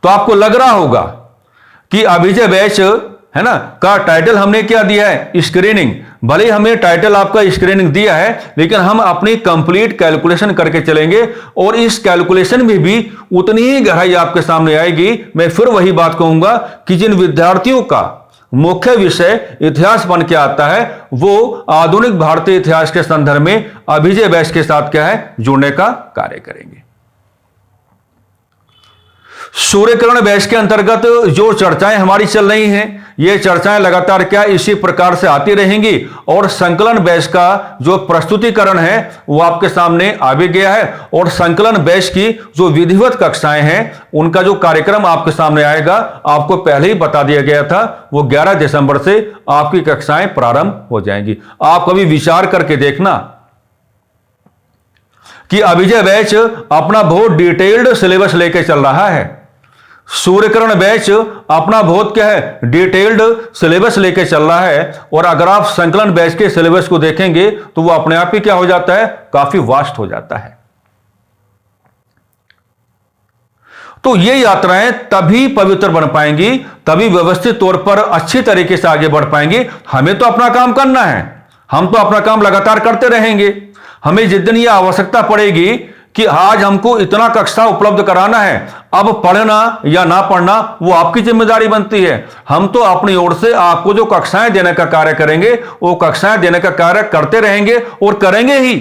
तो आपको लग रहा होगा कि अभिजय बैच है ना का टाइटल हमने क्या दिया है स्क्रीनिंग। भले हमें टाइटल आपका स्क्रीनिंग दिया है, लेकिन हम अपनी कंप्लीट कैलकुलेशन करके चलेंगे और इस कैलकुलेशन में भी उतनी ही गहराई आपके सामने आएगी। मैं फिर वही बात कहूंगा कि जिन विद्यार्थियों का मुख्य विषय इतिहास बन के आता है वो आधुनिक भारतीय इतिहास के संदर्भ में अभिजय बैच के साथ क्या है जुड़ने का कार्य करेंगे। सूर्यकिरण बैच के अंतर्गत जो चर्चाएं हमारी चल रही हैं, ये चर्चाएं लगातार क्या इसी प्रकार से आती रहेंगी। और संकलन बैच का जो प्रस्तुतिकरण है वो आपके सामने आ भी गया है, और संकलन बैच की जो विधिवत कक्षाएं हैं उनका जो कार्यक्रम आपके सामने आएगा, आपको पहले ही बता दिया गया था, वो 11 दिसंबर से आपकी कक्षाएं प्रारंभ हो जाएंगी। आप कभी विचार करके देखना कि अभिजय बैच अपना बहुत डिटेल्ड सिलेबस लेके चल रहा है, सूर्यकिरण बैच अपना बहुत क्या है, डिटेल्ड सिलेबस लेके चल रहा है। और अगर आप संकलन बैच के सिलेबस को देखेंगे तो वो अपने आप ही क्या हो जाता है, काफी वास्ट हो जाता है। तो ये यात्राएं तभी पवित्र बन पाएंगी, तभी व्यवस्थित तौर पर अच्छी तरीके से आगे बढ़ पाएंगी। हमें तो अपना काम करना है, हम तो अपना काम लगातार करते रहेंगे। हमें जिस दिन यह आवश्यकता पड़ेगी कि आज हमको इतना कक्षा उपलब्ध कराना है, अब पढ़ना या ना पढ़ना वो आपकी जिम्मेदारी बनती है। हम तो अपनी ओर से आपको जो कक्षाएं देने का कार्य करेंगे वो कक्षाएं देने का कार्य करते रहेंगे और करेंगे ही।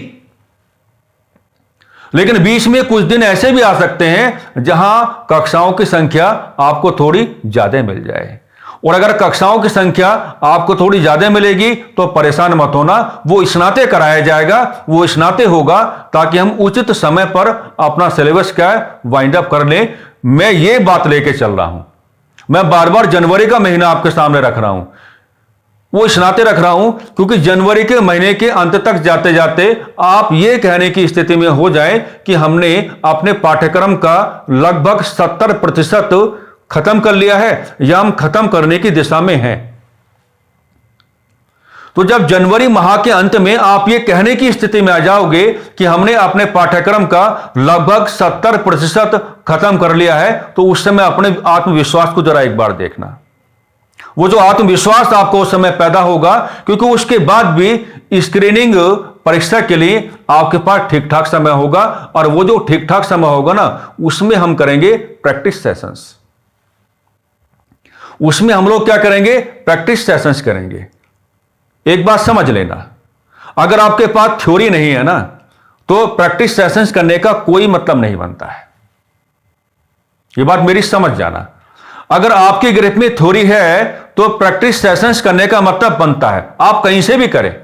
लेकिन बीच में कुछ दिन ऐसे भी आ सकते हैं जहां कक्षाओं की संख्या आपको थोड़ी ज्यादा मिल जाए, और अगर कक्षाओं की संख्या आपको थोड़ी ज्यादा मिलेगी तो परेशान मत होना, वो स्नाते कराया जाएगा, वो स्नाते होगा ताकि हम उचित समय पर अपना सिलेबस का वाइंड अप कर लें। मैं ये बात लेके चल रहा हूं, मैं बार बार जनवरी का महीना आपके सामने रख रहा हूं, वो स्नाते रख रहा हूं क्योंकि जनवरी के महीने के अंत तक जाते जाते आप ये कहने की स्थिति में हो जाए कि हमने अपने पाठ्यक्रम का लगभग 70% खत्म कर लिया है या हम खत्म करने की दिशा में हैं। तो जब जनवरी माह के अंत में आप ये कहने की स्थिति में आ जाओगे कि हमने अपने पाठ्यक्रम का लगभग 70% खत्म कर लिया है, तो उस समय अपने आत्मविश्वास को जरा एक बार देखना। वो जो आत्मविश्वास आपको उस समय पैदा होगा, क्योंकि उसके बाद भी स्क्रीनिंग परीक्षा के लिए आपके पास ठीक ठाक समय होगा, और वो जो ठीक ठाक समय होगा ना, उसमें हम करेंगे प्रैक्टिस सेशंस। उसमें हम लोग क्या करेंगे, प्रैक्टिस सेशंस करेंगे। एक बात समझ लेना, अगर आपके पास थ्योरी नहीं है ना, तो प्रैक्टिस सेशंस करने का कोई मतलब नहीं बनता है। ये बात मेरी समझ जाना। अगर आपकी ग्रिप में थ्योरी है तो प्रैक्टिस सेशंस करने का मतलब बनता है, आप कहीं से भी करें।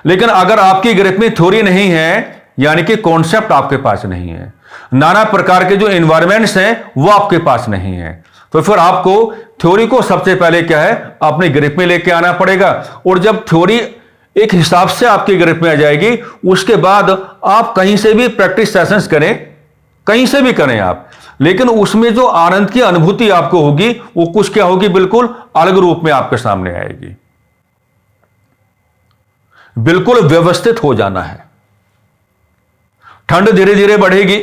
लेकिन अगर आपकी ग्रिप में थ्योरी नहीं है, यानी कि कॉन्सेप्ट आपके पास नहीं है, नाना प्रकार के जो एनवायरमेंट्स हैं वो आपके पास नहीं है, तो फिर आपको थ्योरी को सबसे पहले क्या है, अपनी ग्रिप में लेके आना पड़ेगा। और जब थ्योरी एक हिसाब से आपकी ग्रिप में आ जाएगी, उसके बाद आप कहीं से भी प्रैक्टिस सेशंस करें, कहीं से भी करें आप, लेकिन उसमें जो आनंद की अनुभूति आपको होगी वो कुछ क्या होगी, बिल्कुल अलग रूप में आपके सामने आएगी। बिल्कुल व्यवस्थित हो जाना है। ठंड धीरे धीरे बढ़ेगी,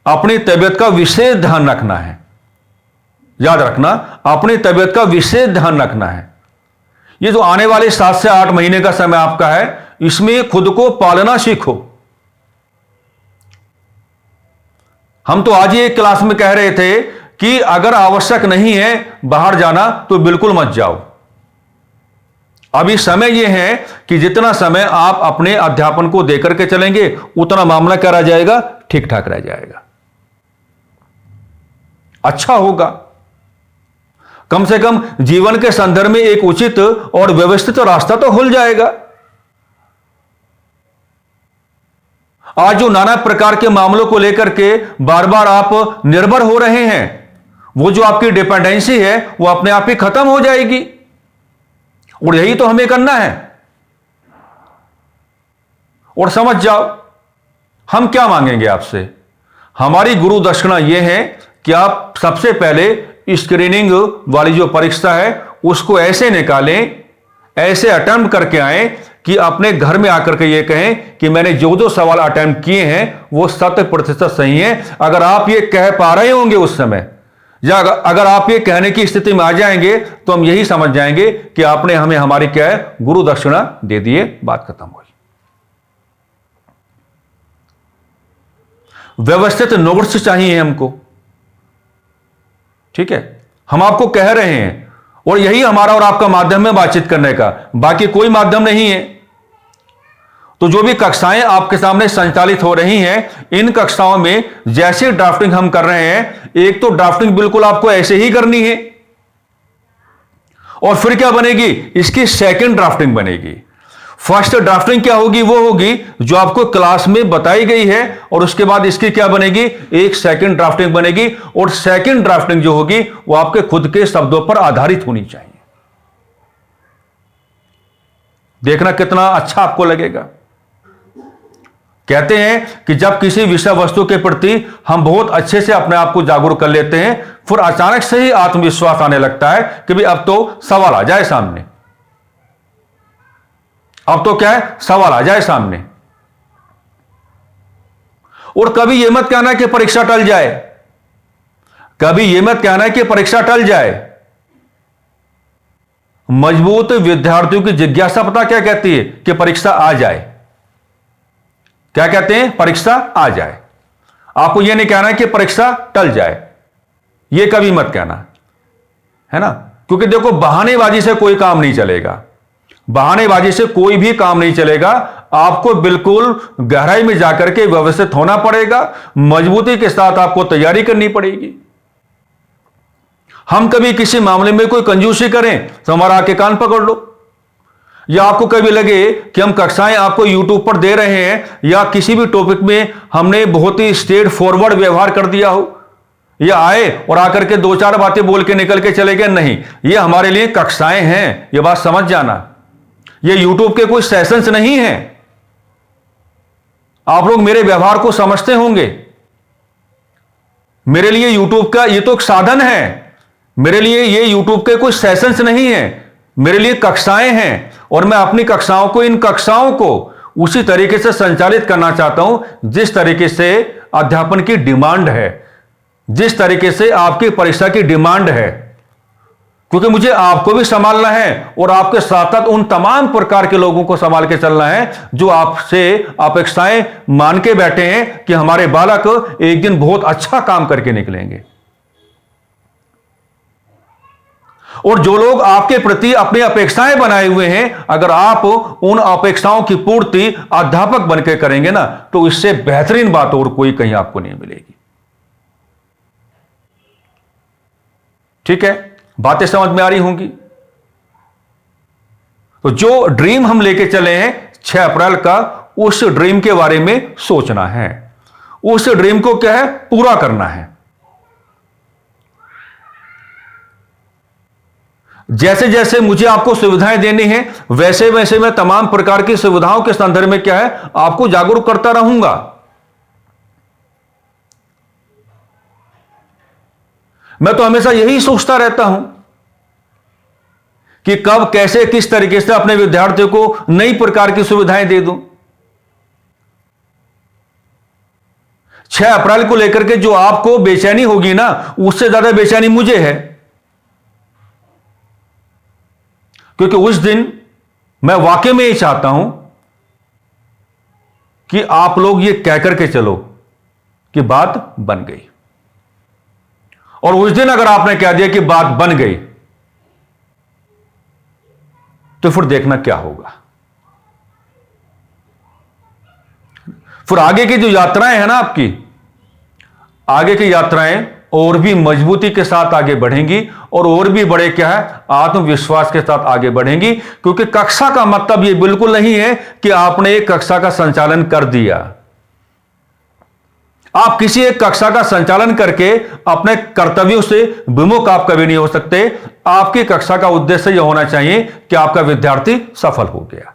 अपनी तबीयत का विशेष ध्यान रखना है। याद रखना, अपनी तबीयत का विशेष ध्यान रखना है। ये जो आने वाले 7 से 8 महीने का समय आपका है, इसमें खुद को पालना सीखो। हम तो आज ही एक क्लास में कह रहे थे कि अगर आवश्यक नहीं है बाहर जाना तो बिल्कुल मत जाओ। अभी समय यह है कि जितना समय आप अपने अध्यापन को देकर के चलेंगे, उतना मामला क्या रह जाएगा, ठीक ठाक रह जाएगा, अच्छा होगा। कम से कम जीवन के संदर्भ में एक उचित और व्यवस्थित रास्ता तो खुल जाएगा। आज जो नाना प्रकार के मामलों को लेकर के बार बार आप निर्भर हो रहे हैं, वो जो आपकी डिपेंडेंसी है वो अपने आप ही खत्म हो जाएगी। और यही तो हमें करना है। और समझ जाओ, हम क्या मांगेंगे आपसे। हमारी गुरु दक्षिणा यह है कि आप सबसे पहले स्क्रीनिंग वाली जो परीक्षा है उसको ऐसे निकालें, ऐसे अटेम्प्ट करके आए कि अपने घर में आकर के ये कहें कि मैंने जो सवाल अटेम्प्ट किए हैं वो 100% सही है। अगर आप ये कह पा रहे होंगे उस समय, या अगर आप ये कहने की स्थिति में आ जाएंगे, तो हम यही समझ जाएंगे कि आपने हमें हमारी क्या है, गुरु दक्षिणा दे दिए, बात खत्म हुई। व्यवस्थित नोट्स चाहिए हमको, ठीक है। हम आपको कह रहे हैं और यही हमारा और आपका माध्यम है बातचीत करने का, बाकी कोई माध्यम नहीं है। तो जो भी कक्षाएं आपके सामने संचालित हो रही हैं, इन कक्षाओं में जैसे ड्राफ्टिंग हम कर रहे हैं, एक तो ड्राफ्टिंग बिल्कुल आपको ऐसे ही करनी है, और फिर क्या बनेगी, इसकी सेकंड ड्राफ्टिंग बनेगी। फर्स्ट ड्राफ्टिंग क्या होगी, वो होगी जो आपको क्लास में बताई गई है, और उसके बाद इसकी क्या बनेगी, एक सेकंड ड्राफ्टिंग बनेगी, और सेकंड ड्राफ्टिंग जो होगी वो आपके खुद के शब्दों पर आधारित होनी चाहिए। देखना कितना अच्छा आपको लगेगा। कहते हैं कि जब किसी विषय वस्तु के प्रति हम बहुत अच्छे से अपने आप को जागरूक कर लेते हैं, फिर अचानक से ही आत्मविश्वास आने लगता है कि भाई अब तो सवाल आ जाए सामने, अब तो क्या है, सवाल आ जाए सामने। और कभी यह मत कहना कि परीक्षा टल जाए, कभी यह मत कहना कि परीक्षा टल जाए। मजबूत विद्यार्थियों की जिज्ञासा पता क्या कहती है, कि परीक्षा आ जाए। क्या कहते हैं, परीक्षा आ जाए। आपको यह नहीं कहना कि परीक्षा टल जाए, यह कभी मत कहना, है ना। क्योंकि देखो, बहानेबाजी से कोई काम नहीं चलेगा, बहानेबाजी से कोई भी काम नहीं चलेगा। आपको बिल्कुल गहराई में जाकर के व्यवस्थित होना पड़ेगा, मजबूती के साथ आपको तैयारी करनी पड़ेगी। हम कभी किसी मामले में कोई कंजूसी करें तो हमारा आके कान पकड़ लो, या आपको कभी लगे कि हम कक्षाएं आपको यूट्यूब पर दे रहे हैं, या किसी भी टॉपिक में हमने बहुत ही स्ट्रेट फॉरवर्ड व्यवहार कर दिया हो, या आए और आकर के दो चार बातें बोल के निकल के चले गए, नहीं, ये हमारे लिए कक्षाएं हैं, ये बात समझ जाना। ये यूट्यूब के कोई सेशंस नहीं हैं। आप लोग मेरे व्यवहार को समझते होंगे। मेरे लिए यूट्यूब का ये तो एक साधन है, मेरे लिए ये यूट्यूब के कोई सेशंस नहीं है, मेरे लिए कक्षाएं हैं, और मैं अपनी कक्षाओं को, इन कक्षाओं को उसी तरीके से संचालित करना चाहता हूं जिस तरीके से अध्यापन की डिमांड है, जिस तरीके से आपकी परीक्षा की डिमांड है। क्योंकि मुझे आपको भी संभालना है, और आपके साथ साथ उन तमाम प्रकार के लोगों को संभाल के चलना है जो आपसे अपेक्षाएं मान के बैठे हैं कि हमारे बालक एक दिन बहुत अच्छा काम करके निकलेंगे। और जो लोग आपके प्रति अपनी अपेक्षाएं बनाए हुए हैं, अगर आप उन अपेक्षाओं की पूर्ति अध्यापक बनकर करेंगे ना, तो इससे बेहतरीन बात और कोई कहीं आपको नहीं मिलेगी। ठीक है, बातें समझ में आ रही होंगी। तो जो ड्रीम हम लेके चले हैं 6 अप्रैल का, उस ड्रीम के बारे में सोचना है, उस ड्रीम को क्या है, पूरा करना है। जैसे जैसे मुझे आपको सुविधाएं देनी है, वैसे वैसे मैं तमाम प्रकार की सुविधाओं के संदर्भ में क्या है, आपको जागरूक करता रहूंगा। मैं तो हमेशा यही सोचता रहता हूं कि कब, कैसे, किस तरीके से अपने विद्यार्थियों को नई प्रकार की सुविधाएं दे दूं। 6 अप्रैल को लेकर के जो आपको बेचैनी होगी ना, उससे ज्यादा बेचैनी मुझे है। क्योंकि उस दिन मैं वाकई में ये चाहता हूं कि आप लोग ये कहकर के चलो कि बात बन गई। और उस दिन अगर आपने कह दिया कि बात बन गई, तो फिर देखना क्या होगा। फिर आगे की जो यात्राएं हैं ना आपकी, आगे की यात्राएं और भी मजबूती के साथ आगे बढ़ेंगी, और भी बड़े क्या है, आत्मविश्वास के साथ आगे बढ़ेंगी। क्योंकि कक्षा का मतलब यह बिल्कुल नहीं है कि आपने एक कक्षा का संचालन कर दिया। आप किसी एक कक्षा का संचालन करके अपने कर्तव्यों से विमुख आप कभी नहीं हो सकते। आपकी कक्षा का उद्देश्य यह होना चाहिए कि आपका विद्यार्थी सफल हो गया।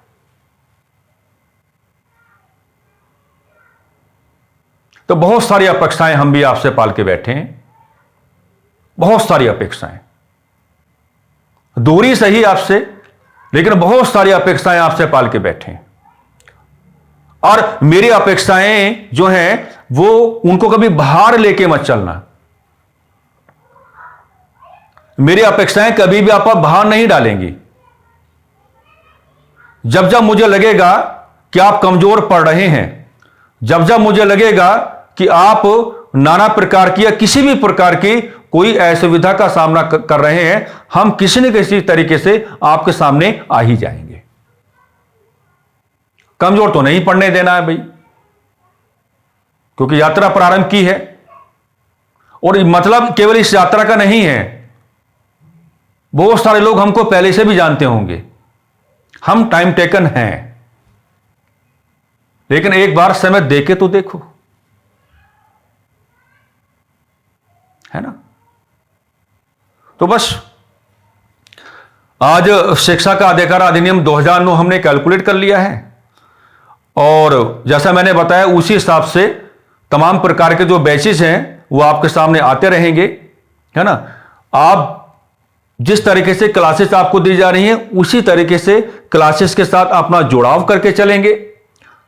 तो बहुत सारी अपेक्षाएं हम भी आपसे पाल के बैठे हैं, बहुत सारी अपेक्षाएं, दूरी सही आपसे, लेकिन बहुत सारी अपेक्षाएं आपसे पाल के बैठे हैं। और मेरी अपेक्षाएं जो हैं, वो उनको कभी बाहर लेके मत चलना। मेरी अपेक्षाएं कभी भी आप बाहर नहीं डालेंगी। जब जब मुझे लगेगा कि आप कमजोर पड़ रहे हैं, जब जब मुझे लगेगा कि आप नाना प्रकार की या किसी भी प्रकार की कोई असुविधा का सामना कर रहे हैं, हम किसी न किसी तरीके से आपके सामने आ ही जाएंगे। कमजोर तो नहीं पड़ने देना है भाई, क्योंकि यात्रा प्रारंभ की है। और मतलब केवल इस यात्रा का नहीं है, बहुत सारे लोग हमको पहले से भी जानते होंगे, हम टाइम टेकन हैं, लेकिन एक बार समय देके तो देखो, है ना। तो बस आज शिक्षा का अधिकार अधिनियम 2009 हमने कैलकुलेट कर लिया है, और जैसा मैंने बताया उसी हिसाब से तमाम प्रकार के जो बैचेस हैं वो आपके सामने आते रहेंगे, है ना। आप जिस तरीके से क्लासेस आपको दी जा रही हैं उसी तरीके से क्लासेस के साथ अपना जुड़ाव करके चलेंगे,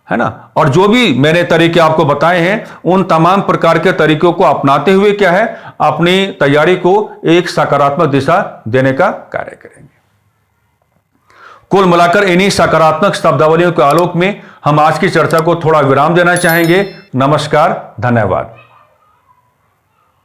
है ना। और जो भी मैंने तरीके आपको बताए हैं उन तमाम प्रकार के तरीकों को अपनाते हुए क्या है, अपनी तैयारी को एक सकारात्मक दिशा देने का कार्य करेंगे। कुल मिलाकर इन्हीं सकारात्मक शब्दावलियों के आलोक में हम आज की चर्चा को थोड़ा विराम देना चाहेंगे। नमस्कार, धन्यवाद।